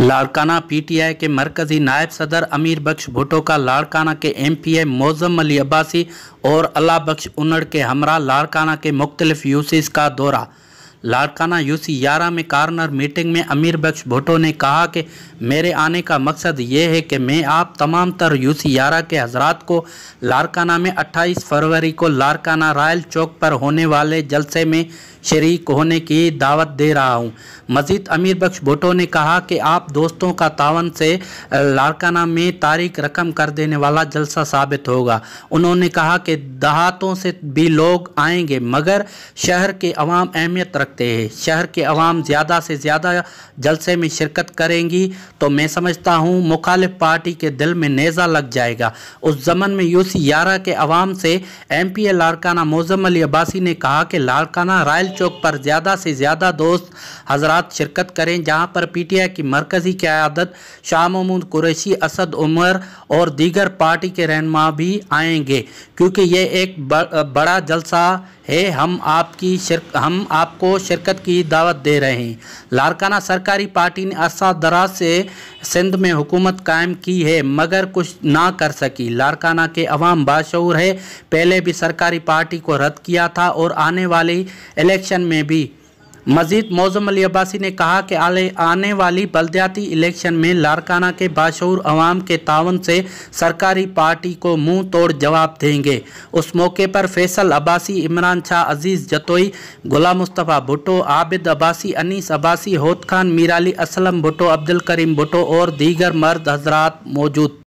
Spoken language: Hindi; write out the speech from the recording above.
लाड़काना पीटीआई के मरकजी नायब सदर अमीर बख्श भुट्टो का लाड़काना के एमपीए मोज़म अली अब्बासी और अल्लाह बख्श उन्नड़ के हमरा लाड़काना के मुख्तलिफ यूसीज का दौरा। लाड़काना यूसी 11 में कार्नर मीटिंग में अमीर बख्श भुट्टो ने कहा कि मेरे आने का मकसद ये है कि मैं आप तमाम तर यूसी 11 के हजरात को लाड़काना में 28 फरवरी को लाड़काना रॉयल चौक पर होने वाले जलसे में शरीक होने की दावत दे रहा हूँ। मज़ीद अमीर बख्श भुट्टो ने कहा कि आप दोस्तों का तावन से लाड़काना में तारीख रकम कर देने वाला जलसा साबित होगा। उन्होंने कहा कि देहातों से भी लोग आएंगे मगर शहर के अवाम अहमियत रखते हैं। शहर के अवाम ज़्यादा से ज़्यादा जलसे में शिरकत करेंगी तो मैं समझता हूँ मुखालिफ पार्टी के दिल में नेज़ा लग जाएगा। उस ज़मन में यूसी 11 के अवाम से एमपीए लाड़काना मोज़म अली अब्बासी ने कहा कि लाड़काना रॉयल चौक पर ज़्यादा से ज़्यादा दोस्त हजरात शिरकत करें, जहां पर पीटीआई की मरकज़ी क़यादत शाह महमूद कुरैशी, असद उमर और दीगर पार्टी के रहनुमा भी आएंगे क्योंकि ये एक बड़ा जलसा है। हम आपको शिरकत की दावत दे रहे हैं। लाड़काना सरकारी पार्टी ने अरसा दराज से सिंध में हुकूमत कायम की है मगर कुछ ना कर सकी। लाड़काना के अवाम बाशऊर है, पहले भी सरकारी पार्टी को रद्द किया था और आने वाली इलेक्शन में भी। मज़ीद मोज़म अली अब्बासी ने कहा कि आने वाली बल्दियाती इलेक्शन में लाड़काना के बाशऊर अवाम के तावन से सरकारी पार्टी को मुंह तोड़ जवाब देंगे। उस मौके पर फैसल अब्बासी, इमरान शाह, अजीज़ जतोई, गुलाम मुस्तफ़ा भुट्टो, आबिद अब्बासी, अनीस अब्बासी, होद खान मीराली, असलम भुट्टो, अब्दुल करीम भुट्टो और दीगर मर्द हजरात मौजूद।